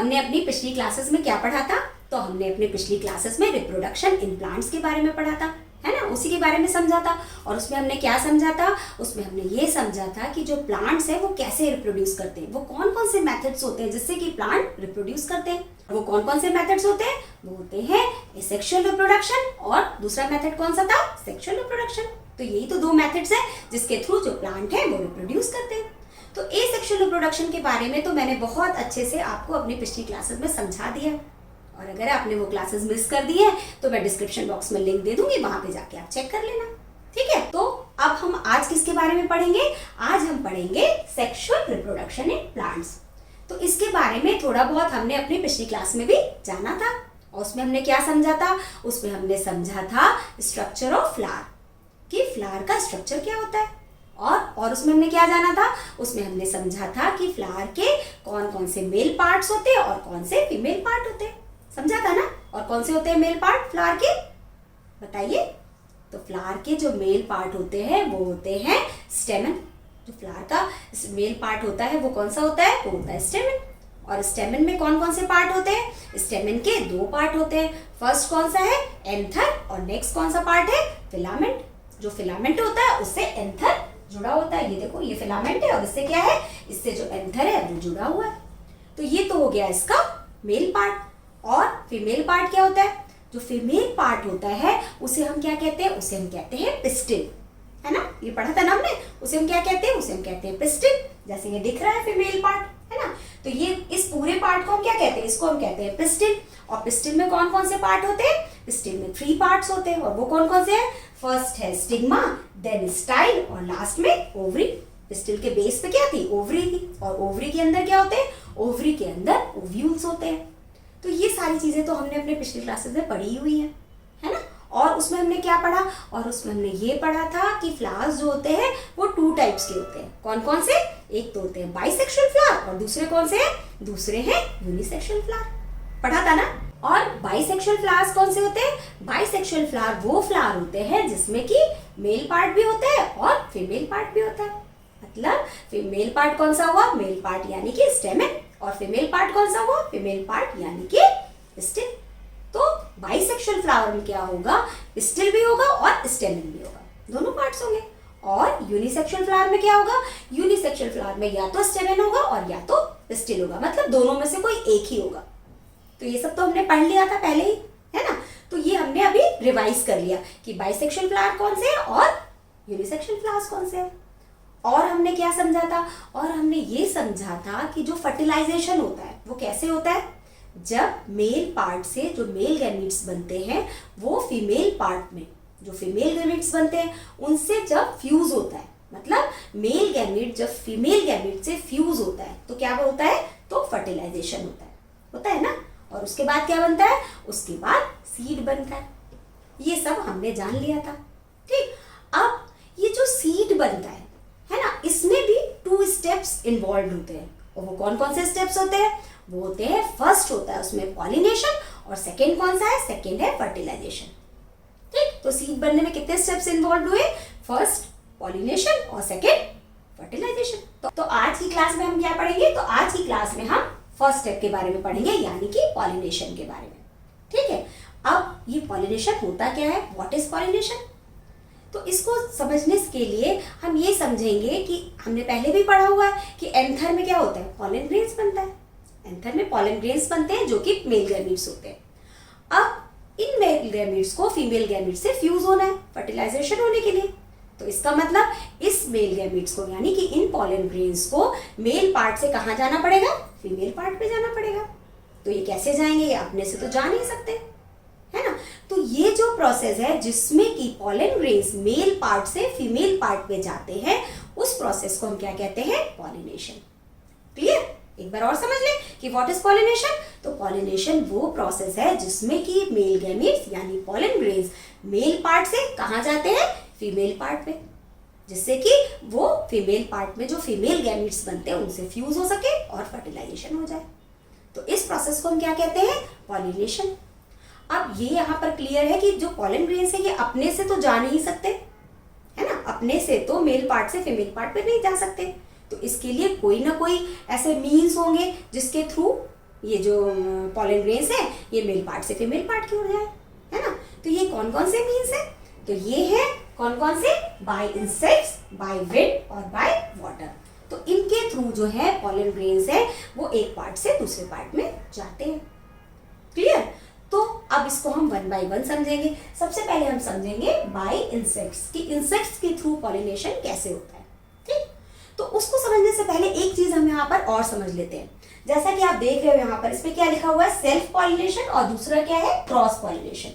हमने अपनी पिछली क्लासेस में क्या पढ़ा था? तो हमने अपनी पिछली क्लासेस में रिप्रोडक्शन इन प्लांट्स के बारे में पढ़ा था, है ना, उसी के बारे में समझा था। और उसमें हमने क्या समझा था? उसमें हमने ये समझा था कि जो प्लांट्स है वो कैसे रिप्रोड्यूस करते हैं, वो कौन कौन से मेथड्स होते हैं जिससे कि प्लांट रिप्रोड्यूस करते हैं। वो कौन कौन से मेथड्स होते हैं? वो होते हैं एसेक्सुअल रिप्रोडक्शन और दूसरा मेथड कौन सा था? Sexual reproduction. तो यही तो दो मेथड्स हैं जिसके थ्रू जो प्लांट है वो रिप्रोड्यूस करते हैं। तो एसेक्सुअल रिप्रोडक्शन के बारे में तो मैंने बहुत अच्छे से आपको अपनी पिछली क्लासेस में समझा दिया, और अगर आपने वो क्लासेस मिस कर दी है तो मैं डिस्क्रिप्शन बॉक्स में लिंक दे दूंगी, वहां पे जाके आप चेक कर लेना, ठीक है। तो अब हम आज किसके बारे में पढ़ेंगे? आज हम पढ़ेंगे सेक्सुअल रिप्रोडक्शन इन प्लांट्स। तो इसके बारे में थोड़ा बहुत हमने अपनी पिछली क्लास में भी जाना था, और उसमें हमने क्या समझा था? उसमें हमने समझा था स्ट्रक्चर ऑफ फ्लावर, कि फ्लावर का स्ट्रक्चर क्या होता है। और उसमें हमने क्या जाना था? उसमें हमने समझा था कि फ्लावर के कौन कौन से मेल पार्ट्स होते हैं और कौन से फीमेल पार्ट होते हैं, समझा था ना। और कौन से होते हैं मेल पार्ट फ्लावर के, बताइए। तो फ्लावर के जो मेल पार्ट होते हैं वो होते हैं स्टेमन। जो फ्लावर का मेल पार्ट होता है वो कौन सा होता है? वो होता है स्टेमन। और स्टेमन में कौन कौन से पार्ट होते हैं? स्टेमन के दो पार्ट होते हैं। फर्स्ट कौन सा है? एंथर। और नेक्स्ट कौन सा पार्ट है? फिलामेंट। जो फिलामेंट होता है उससे एंथर जुड़ा होता है। ये देखो, ये फिलामेंट है और इससे क्या है? इससे जो एंथर है वो जुड़ा हुआ है। तो ये तो हो गया इसका मेल पार्ट। और फीमेल पार्ट क्या होता है? जो फीमेल पार्ट होता है उसे हम क्या कहते हैं? उसे हम कहते हैं पिस्टिल, है ना। ये पढ़ा था ना हमने। उसे हम क्या कहते हैं? उसे हम कहते हैं पिस्टिल। जैसे ये दिख रहा है फीमेल पार्ट, है ना। तो ये इस पूरे पार्ट को हम क्या कहते हैं? इसको हम कहते हैं पिस्टिल। और पिस्टिल में कौन कौन से पार्ट होते हैं? पिस्टिल में 3 पार्ट्स होते हैं, और वो कौन कौन से हैं? फर्स्ट है स्टिग्मा, देन स्टाइल, और लास्ट में ओवरी। पिस्टिल के बेस पे क्या थी? ओवरी थी। और ओवरी के अंदर क्या होते हैं? ओवरी के अंदर ओव्यूल्स होते हैं। तो ये सारी चीजें तो हमने अपने पिछले क्लासेस में पढ़ी हुई है ना। और उसमें हमने क्या पढ़ा? और उसमें हमने ये पढ़ा था कि फ्लावर्स जो होते हैं वो 2 टाइप्स के होते हैं। कौन कौन से? एक तो होते हैं बाइसेक्सुअल फ्लावर, और दूसरे कौन से हैं? दूसरे हैं यूनिसेक्सुअल फ्लावर। पढ़ा था ना। और बाइसेक्सुअल फ्लावर्स कौन से होते हैं? बाइसेक्सुअल फ्लावर वो फ्लावर होते हैं जिसमें कि मेल पार्ट भी होता है और फीमेल पार्ट भी होता है। मतलब फीमेल पार्ट कौन सा हुआ? मेल पार्ट यानी कि स्टेमन। और फीमेल पार्ट कौन सा हुआ? फीमेल पार्ट यानी कि स्टिल। तो बाइसेक्सुअल फ्लावर में क्या होगा? स्टिल भी होगा और स्टेमन भी होगा, दोनों पार्ट्स होंगे। और यूनिसेक्सुअल फ्लावर में क्या होगा? यूनिसेक्सुअल फ्लावर में या तो स्टेमन होगा और या तो स्टिल होगा, मतलब दोनों में से कोई एक ही होगा। तो ये सब तो हमने पढ़ लिया था पहले ही, है ना। तो ये हमने अभी रिवाइज कर लिया कि बाइसेक्सुअल फ्लावर कौन से है और यूनिसेक्सुअल फ्लावर्स कौन से है। और हमने क्या समझा था? और हमने ये समझा था कि जो फर्टिलाइजेशन होता है वो कैसे होता है? जब मेल पार्ट से जो मेल गैमीट्स बनते हैं वो फीमेल पार्ट में जो फीमेल गैमीट्स बनते हैं उनसे जब फ्यूज होता है, मतलब मेल गैमीट जब फीमेल गैमीट से फ्यूज होता है तो क्या होता है? तो फर्टिलाइजेशन होता है ना। और उसके बाद क्या बनता है? उसके बाद सीड बनता है। ये सब हमने जान लिया था, ठीक। अब ये जो सीड बनता है ना, इसमें भी 2 स्टेप्स इन्वॉल्व होते हैं। और वो कौन कौन से स्टेप्स होते हैं? वो होते हैं, फर्स्ट होता है उसमें पॉलिनेशन, और सेकेंड कौन सा है? सेकेंड है फर्टिलाइजेशन, ठीक। तो सीड बनने में कितने स्टेप्स इन्वॉल्व हुए? फर्स्ट पॉलिनेशन और सेकेंड फर्टिलाइजेशन। तो आज की क्लास में हम क्या पढ़ेंगे? तो आज की क्लास में हम फर्स्ट स्टेप के बारे में पढ़ेंगे, यानी कि पॉलिनेशन के बारे में, ठीक है। अब ये पॉलिनेशन होता क्या है? What is pollination? तो इसको समझने के लिए हम ये समझेंगे कि हमने पहले भी पढ़ा हुआ है कि एंथर में क्या होता है? पॉलन ग्रेन्स बनता है। एंथर में पॉलन ग्रेन्स बनते हैं जो कि मेल गैमीट्स होते हैं। अब इन मेल गैमीट्स को फीमेल गैमीट से फ्यूज होना है फर्टिलाइजेशन होने के लिए। तो इसका मतलब इस मेल गैमीट्स को, यानी कि इन पॉलन ग्रेन्स को मेल पार्ट से कहाँ जाना पड़ेगा? फीमेल पार्ट पे जाना पड़ेगा। तो ये कैसे जाएंगे? ये अपने से तो जा नहीं सकते, है ना। तो ये जो प्रोसेस है जिसमें कि पॉलन ग्रेन्स मेल पार्ट से फीमेल पार्ट पे जाते हैं, उस प्रोसेस को हम क्या कहते हैं? पॉलिनेशन। क्लियर? एक बार और समझ लें कि व्हाट इज पॉलिनेशन। तो पॉलिनेशन वो प्रोसेस है जिसमें कि मेल गैमीट्स यानी पॉलन ग्रेन्स मेल पार्ट से कहाँ जाते हैं? फीमेल पार्ट पे, जिससे कि वो फीमेल पार्ट में जो फीमेल गैमीट्स बनते हैं उनसे फ्यूज हो सके और फर्टिलाइजेशन हो जाए। तो इस प्रोसेस को हम क्या कहते हैं? पॉलिनेशन। अब ये यहाँ पर क्लियर है कि जो पॉलन ग्रेन्स है ये अपने से तो जा नहीं सकते, है ना। अपने से तो मेल पार्ट से फीमेल पार्ट पे नहीं जा सकते। तो इसके लिए कोई ना कोई ऐसे मीन्स होंगे जिसके थ्रू ये जो पॉलन ग्रेन्स है ये मेल पार्ट से फीमेल पार्ट की ओर जाए, है ना। तो ये कौन कौन से मीन्स है, तो ये है कौन कौन से, बाय इंसेक्ट्स, बाय विंड और बाय वाटर। तो इनके थ्रू जो है पॉलन ग्रेन्स है वो एक पार्ट से दूसरे पार्ट में जाते हैं। क्लियर। तो अब इसको हम वन बाय वन समझेंगे। सबसे पहले हम समझेंगे बाय इंसेक्ट्स कि इंसेक्ट्स के थ्रू पॉलिनेशन कैसे होता है। ठीक, तो उसको समझने से पहले एक चीज हम यहाँ पर और समझ लेते हैं। जैसा कि आप देख रहे हो यहाँ पर इसमें क्या लिखा हुआ है, सेल्फ पॉलिनेशन और दूसरा क्या है, क्रॉस पॉलिनेशन।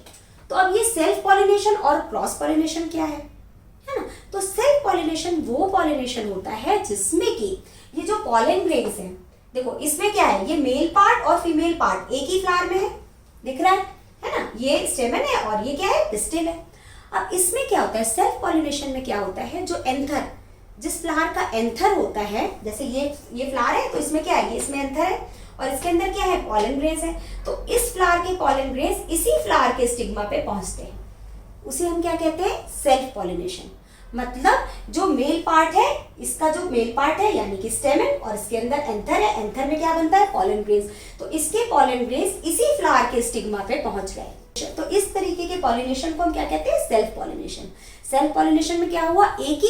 तो अब ये सेल्फ पॉलिनेशन और क्रॉस पॉलिनेशन क्या है ना। तो सेल्फ पॉलिनेशन वो पॉलिनेशन होता है जिसमें कि ये जो पॉलन ग्रेन्स हैं, देखो इसमें क्या है, ये मेल पार्ट और फीमेल पार्ट एक ही फ्लावर में है, दिख रहा है ना। ये स्टेमन है और ये क्या है, पिस्टिल है। अब इसमें क्या होता है, सेल्फ पॉलिनेशन में क्या होता है, जो एंथर, जिस फ्लावर का एंथर होता है, जैसे ये फ्लावर है तो इसमें क्या है, ये इसमें एंथर है और इसके अंदर क्या है, पॉलन ग्रेन्स है। तो इस फ्लावर के पॉलन ग्रेन्स इसी फ्लावर के स्टिग्मा पे पहुंचते हैं, उसे हम क्या कहते हैं, सेल्फ पॉलिनेशन। मतलब जो मेल पार्ट है, इसका जो मेल पार्ट है यानी कि स्टेमन और इसके अंदर एंथर है, एंथर में क्या बनता है, पॉलन ग्रेन्स। तो इसके पॉलन ग्रेन्स इसी फ्लावर के स्टिग्मा पे पहुंच गए। तो इस तरीके के पॉलिनेशन को हम क्या कहते हैं, सेल्फ पॉलिनेशन। सेल्फ पॉलिनेशन में क्या हुआ, एक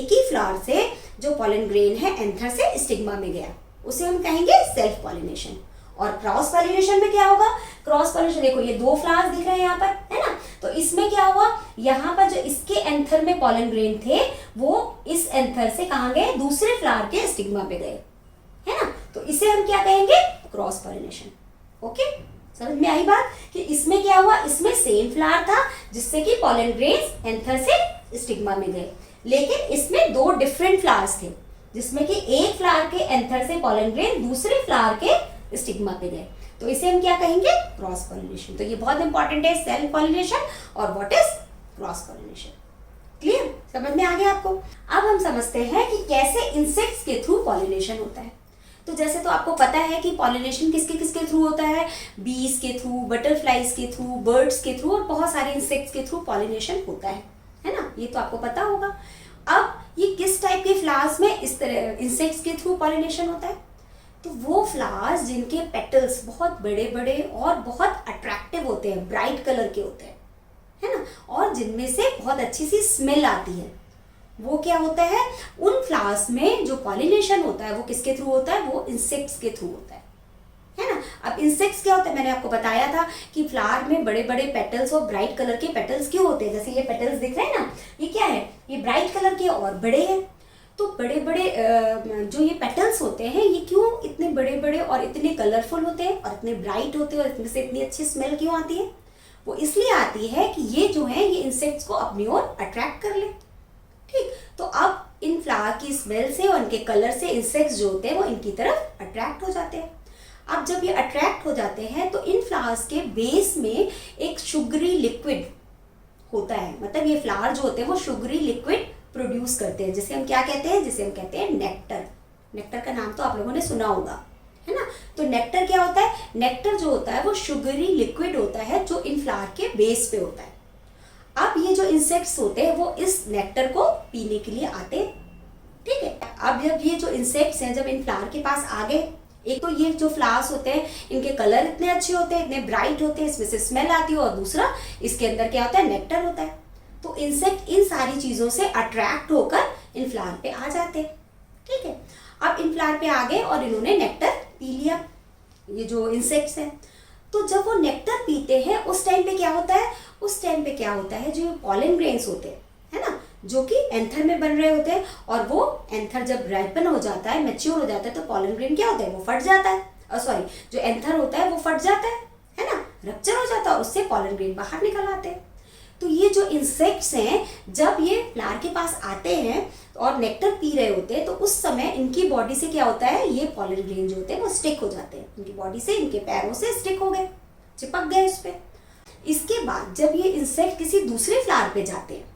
ही फ्लावर से जो पॉलन ग्रेन है एंथर से स्टिग्मा में गया, उसे हम कहेंगे सेल्फ पॉलिनेशन। और क्रॉस पॉलिनेशन में क्या होगा, क्रॉस पॉलिनेशन, देखो ये दो फ्लावर्स दिख रहे हैं यहाँ पर, है ना। तो इसमें क्या हुआ, यहाँ पर जो इसके एंथर में पॉलन ग्रेन थे वो इस एंथर से कहाँ गए, दूसरे फ्लावर के स्टिग्मा पे गए, है ना। तो इसे हम क्या कहेंगे, क्रॉस पॉलिनेशन। ओके, समझ में आई बात कि इसमें क्या हुआ, इसमें सेम फ्लावर था जिससे कि पॉलन ग्रेन्स एंथर से स्टिग्मा में गए, लेकिन इसमें दो डिफरेंट फ्लावर्स थे जिसमें कि एक फ्लावर के एंथर से पॉलन ग्रेन दूसरे फ्लावर के स्टिग्मा पे गए। तो इसे हम क्या कहेंगे, क्रॉस पॉलिनेशन। तो ये बहुत इंपॉर्टेंट है, सेल्फ पॉलिनेशन और what is cross pollination. Clear, समझ में आ गया आपको। अब हम समझते हैं कि कैसे इंसेक्ट्स के थ्रू पॉलिनेशन होता है। तो जैसे तो आपको पता है कि पॉलिनेशन किसके किसके थ्रू होता है, बीज के थ्रू, बटरफ्लाइज के थ्रू, बर्ड्स के थ्रू और बहुत सारे इंसेक्ट्स के थ्रू पॉलिनेशन होता है ना। ये तो आपको पता होगा। अब ये किस टाइप के फ्लावर्स में इस तरह इंसेक्ट्स के थ्रू पॉलिनेशन होता है, तो वो फ्लावर्स जिनके पेटल्स बहुत बड़े बड़े और बहुत अट्रैक्टिव होते हैं, ब्राइट कलर के होते हैं, है ना, और जिनमें से बहुत अच्छी सी स्मेल आती है, वो क्या होता है, उन फ्लावर्स में जो पॉलिनेशन होता है वो किसके थ्रू होता है, वो इंसेक्ट्स के थ्रू होता है ना। अब इंसेक्ट्स क्या होता है, मैंने आपको बताया था कि फ्लावर में बड़े बड़े पेटल्स और ब्राइट कलर के पेटल्स क्यों होते हैं। जैसे ये पेटल्स दिख रहे हैं ना, ये क्या है, ये ब्राइट कलर के और बड़े हैं। तो बड़े बड़े जो ये पेटल्स होते हैं ये क्यों इतने बड़े बड़े और इतने कलरफुल होते हैं और इतने ब्राइट होते हैं और इनमें से इतनी अच्छी स्मेल क्यों आती है, वो इसलिए आती है कि ये जो है ये इंसेक्ट्स को अपनी ओर अट्रैक्ट कर ले। ठीक, तो अब इन फ्लावर की स्मेल से और इनके कलर से इंसेक्ट्स जो होते हैं वो इनकी तरफ अट्रैक्ट हो जाते हैं। अब जब ये अट्रैक्ट हो जाते हैं तो इन फ्लावर्स के बेस में एक शुगरी लिक्विड होता है, मतलब ये फ्लावर जो होते हैं वो शुगरी लिक्विड प्रोड्यूस करते हैं, जिसे हम क्या कहते हैं, जिसे हम कहते हैं नेक्टर। नेक्टर का नाम तो आप लोगों ने सुना होगा, है ना। तो नेक्टर क्या होता है, नेक्टर जो होता है वो शुगरी लिक्विड होता है जो इन फ्लावर के बेस पे होता है। अब ये जो इंसेक्ट्स होते हैं वो इस नेक्टर को पीने के लिए आते हैं। ठीक है, अब जब ये जो इंसेक्ट्स हैं जब इन फ्लावर के पास आ गए, एक तो ये जो फ्लावर्स होते हैं इनके कलर इतने अच्छे होते हैं, इतने ब्राइट होते हैं, इसमें से स्मेल आती है, और दूसरा इसके अंदर क्या होता है, नेक्टर होता है। तो इंसेक्ट इन सारी चीजों से अट्रैक्ट होकर इन फ्लावर पे आ जाते हैं। ठीक है, अब इन फ्लावर पे आ गए और इन्होंने नेक्टर पी लिया, ये जो इंसेक्ट्स हैं। तो जब वो नेक्टर पीते हैं उस टाइम पे क्या होता है, उस टाइम पे क्या होता है, जो पॉलन ग्रेन्स होते हैं, है ना, जो कि एंथर में बन रहे होते हैं, और वो एंथर जब राइपन हो जाता है, मैच्योर हो जाता है, तो पॉलन ग्रेन क्या होता है, वो फट जाता है। सॉरी, जो एंथर होता है वो फट जाता है ना, रप्चर हो जाता है और उससे पॉलन ग्रेन बाहर निकल आते हैं। तो ये जो इंसेक्ट्स हैं जब ये फ्लावर के पास आते हैं और नेक्टर पी रहे होते हैं, तो उस समय इनकी बॉडी से क्या होता है, ये पॉलन ग्रेन जो होते हैं वो स्टिक हो जाते हैं, इनकी बॉडी से, इनके पैरों से स्टिक हो गए, चिपक गए इस पे। इसके बाद जब ये इंसेक्ट किसी दूसरे फ्लावर पे जाते हैं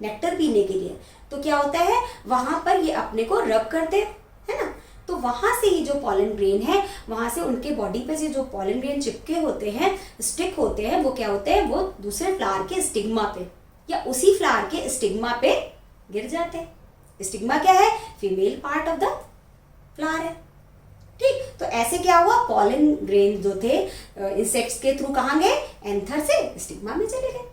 नेक्टर पीने के लिए, तो क्या होता है, वहां पर ये अपने को रब करते हैं, है ना। तो वहां से ये जो पॉलन ग्रेन है, वहां से उनके बॉडी पे से जो पॉलन ग्रेन चिपके होते हैं, स्टिक होते हैं, वो क्या होते हैं, वो दूसरे फ्लावर के स्टिग्मा पे या उसी फ्लावर के स्टिग्मा पे गिर जाते हैं। स्टिग्मा क्या है, female part of the flower है। ठीक, तो ऐसे क्या हुआ, पॉलन ग्रेन जो थे इंसेक्ट्स के थ्रू कहाँ गए, एंथर से स्टिग्मा में चले गए।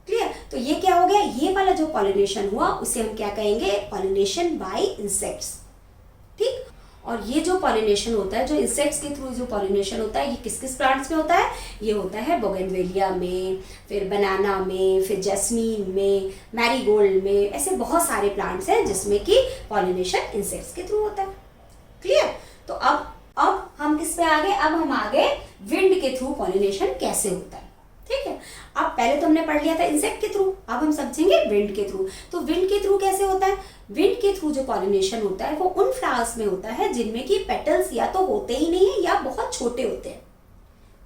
क्लियर, तो ये क्या हो गया, ये वाला जो पॉलिनेशन हुआ उसे हम क्या कहेंगे, पॉलिनेशन बाय इंसेक्ट्स। ठीक, और ये जो पॉलिनेशन होता है, जो इंसेक्ट्स के थ्रू जो पॉलिनेशन होता है, ये किस किस प्लांट्स में होता है, ये होता है बोगनवेलिया में, फिर बनाना में, फिर जैस्मीन में, मैरीगोल्ड में, ऐसे बहुत सारे प्लांट्स हैं जिसमें कि पॉलिनेशन इंसेक्ट्स के थ्रू होता है। क्लियर, तो अब हम किस पे आ गए, अब हम आ गए विंड के थ्रू पॉलिनेशन कैसे होता है। ठीक है, अब पहले तो हमने पढ़ लिया था इंसेक्ट के थ्रू, अब हम समझेंगे विंड के थ्रू। तो विंड के थ्रू कैसे होता है, विंड के थ्रू जो पॉलिनेशन होता है वो उन फ्लावर्स में होता है जिनमें कि पेटल्स या तो होते ही नहीं है या बहुत छोटे होते हैं।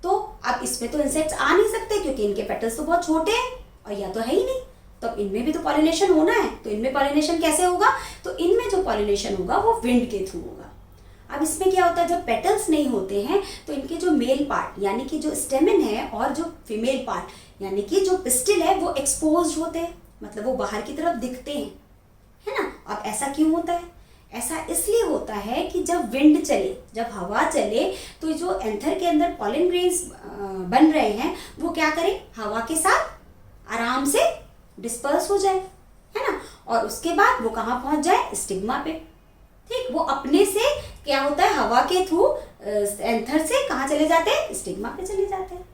तो अब इसमें तो इंसेक्ट्स आ नहीं सकते क्योंकि इनके पेटल्स तो बहुत छोटे हैं और या तो है ही नहीं, तो इनमें भी तो पॉलिनेशन होना है। तो इनमें पॉलिनेशन कैसे होगा, तो इनमें जो पॉलिनेशन होगा वो विंड के थ्रू होगा। अब इसमें क्या होता है, जब पेटल्स नहीं होते हैं तो इनके जो मेल पार्ट यानी कि जो स्टेमन है और जो फीमेल पार्ट यानी कि जो पिस्टिल है वो एक्सपोज्ड होते हैं, मतलब वो बाहर की तरफ दिखते हैं, है ना। अब ऐसा क्यों होता है, ऐसा इसलिए होता है कि जब विंड चले, जब हवा चले, तो जो एंथर के अंदर पॉलन ग्रेन्स बन रहे हैं वो क्या करें, हवा के साथ आराम से डिस्पर्स हो जाए, है ना, और उसके बाद वो कहाँ पहुंच जाए, स्टिग्मा पे। ठीक, वो अपने से क्या होता है, हवा के थ्रू एंथर से कहाँ चले जाते हैं, स्टिग्मा पे चले जाते हैं।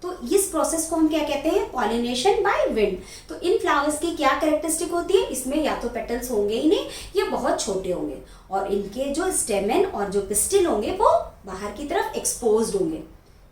तो इस प्रोसेस को हम क्या कहते हैं, पॉलिनेशन बाय विंड। तो इन फ्लावर्स की क्या कैरेक्टरिस्टिक होती है, इसमें या तो पेटल्स होंगे ही नहीं, ये बहुत छोटे होंगे, और इनके जो स्टेमन और जो पिस्टिल होंगे वो बाहर की तरफ एक्सपोज्ड होंगे।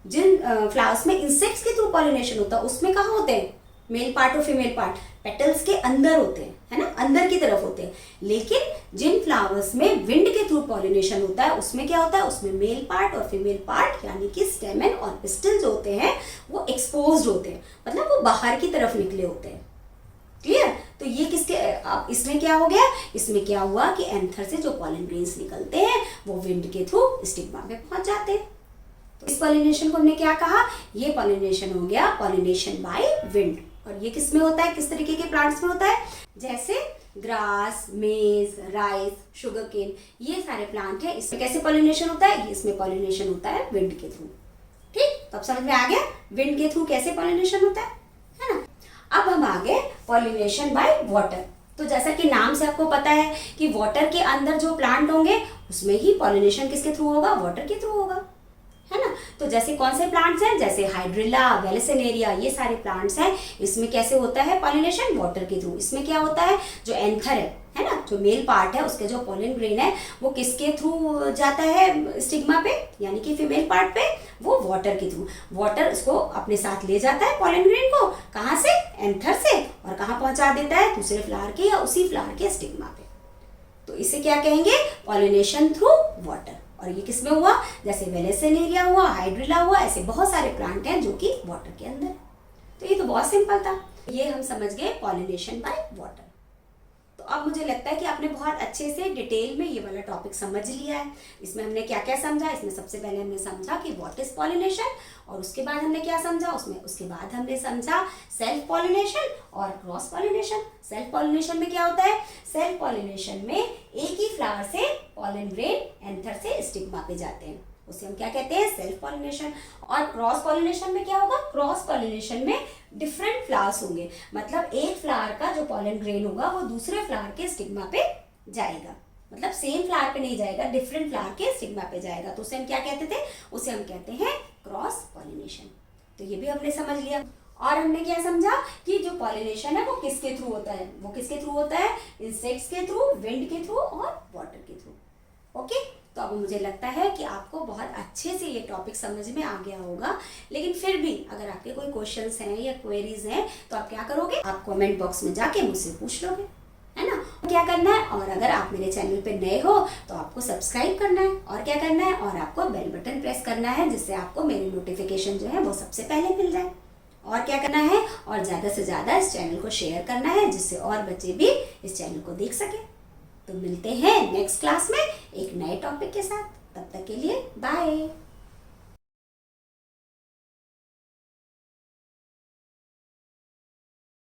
जिन फ्लावर्स में इंसेक्ट्स के थ्रू पॉलिनेशन होता है उसमें कहाँ होते हैं, मेल पार्ट और फीमेल पार्ट पेटल्स के अंदर होते हैं, है ना, अंदर की तरफ होते हैं। लेकिन जिन फ्लावर्स में विंड के थ्रू पॉलिनेशन होता है उसमें क्या होता है, उसमें मेल पार्ट और फीमेल पार्ट यानी कि स्टेमन और पिस्टिल जो होते हैं वो एक्सपोज्ड होते हैं, मतलब वो बाहर की तरफ निकले होते हैं। क्लियर, तो ये किसके, अब इसमें क्या हो गया, इसमें क्या हुआ कि एंथर से जो पॉलन ग्रेन्स निकलते हैं वो विंड के थ्रू स्टिग्मा में पहुंच जाते हैं। तो इस पॉलिनेशन को हमने क्या कहा, ये पॉलिनेशन हो गया पॉलिनेशन बाय विंड। और ये किस में होता है, किस तरीके के प्लांट्स में होता है, जैसे ग्रास, मेज, राइस, शुगर केन, ये सारे प्लांट है, इसमें कैसे पॉलिनेशन होता है, इसमें पॉलिनेशन होता है विंड के थ्रू। ठीक, तो अब समझ में आ गया विंड के थ्रू कैसे पॉलिनेशन होता है ना। अब हम आ गए पॉलिनेशन बाय वाटर। तो जैसा कि नाम से आपको पता है कि वाटर के अंदर जो प्लांट होंगे उसमें ही पॉलिनेशन किसके थ्रू होगा, वाटर के थ्रू होगा, है ना। तो जैसे कौन से प्लांट्स हैं, जैसे हाइड्रिला, वेलेसिनेरिया, ये सारे प्लांट्स हैं, इसमें कैसे होता है पॉलिनेशन, वाटर के थ्रू। इसमें क्या होता है, जो एंथर है ना, जो मेल पार्ट है उसके जो पॉलन ग्रेन है वो किसके थ्रू जाता है, स्टिग्मा पे यानी कि फीमेल पार्ट पे, वो वाटर के थ्रू। वाटर उसको अपने साथ ले जाता है पॉलन ग्रेन को, कहाँ से, एंथर से, और कहाँ पहुंचा देता है, दूसरे फ्लावर के या उसी फ्लावर के स्टिग्मा पे। तो इसे क्या कहेंगे, पॉलिनेशन थ्रू वाटर। और ये किसमें हुआ, जैसे वेलेसिनेरिया हुआ, हाइड्रिला हुआ, ऐसे बहुत सारे प्लांट हैं जो कि वाटर के अंदर है। तो ये तो बहुत सिंपल था, ये हम समझ गए पॉलिनेशन बाय वाटर। तो अब मुझे लगता है कि आपने बहुत अच्छे से डिटेल में ये वाला टॉपिक समझ लिया है। इसमें हमने क्या क्या समझा, इसमें सबसे पहले हमने समझा कि व्हाट इज पॉलिनेशन, और उसके बाद हमने क्या समझा, उसके बाद हमने समझा सेल्फ पॉलिनेशन और क्रॉस पॉलिनेशन। सेल्फ पॉलिनेशन में क्या होता है, सेल्फ पॉलिनेशन में एक ही फ्लावर से पॉलन ग्रेन एंथर से स्टिग्मा पे जाते हैं, उसे हम क्या कहते हैं, सेल्फ पॉलिनेशन। और क्रॉस पॉलिनेशन में क्या होगा, क्रॉस पॉलिनेशन में डिफरेंट फ्लावर्स होंगे, मतलब एक फ्लावर का जो पॉलन ग्रेन होगा वो दूसरे फ्लावर के स्टिग्मा पे जाएगा, मतलब सेम फ्लावर पे नहीं जाएगा, डिफरेंट फ्लावर के स्टिग्मा पे जाएगा, तो उसे हम क्या कहते थे, उसे हम कहते हैं क्रॉस पॉलिनेशन। तो ये भी हमने समझ लिया। और हमने क्या समझा कि जो पॉलिनेशन है वो किसके थ्रू होता है, वो किसके थ्रू होता है, इंसेक्ट्स के थ्रू, विंड के थ्रू और वाटर के थ्रू। ओके, तो अब मुझे लगता है कि आपको बहुत अच्छे से ये टॉपिक समझ में आ गया होगा। लेकिन फिर भी अगर आपके कोई क्वेश्चंस हैं या क्वेरीज हैं तो आप क्या करोगे, आप कमेंट बॉक्स में जाके मुझसे पूछ लोगे, है ना। क्या करना है, और अगर आप मेरे चैनल पे नए हो तो आपको सब्सक्राइब करना है, और क्या करना है, और आपको बेल बटन प्रेस करना है जिससे आपको मेरी नोटिफिकेशन जो है वो सबसे पहले मिल जाए। और क्या करना है, और ज़्यादा से ज़्यादा इस चैनल को शेयर करना है जिससे और बच्चे भी इस चैनल को देख सकें। तो मिलते हैं नेक्स्ट क्लास में एक नए टॉपिक के साथ, तब तक के लिए बाय।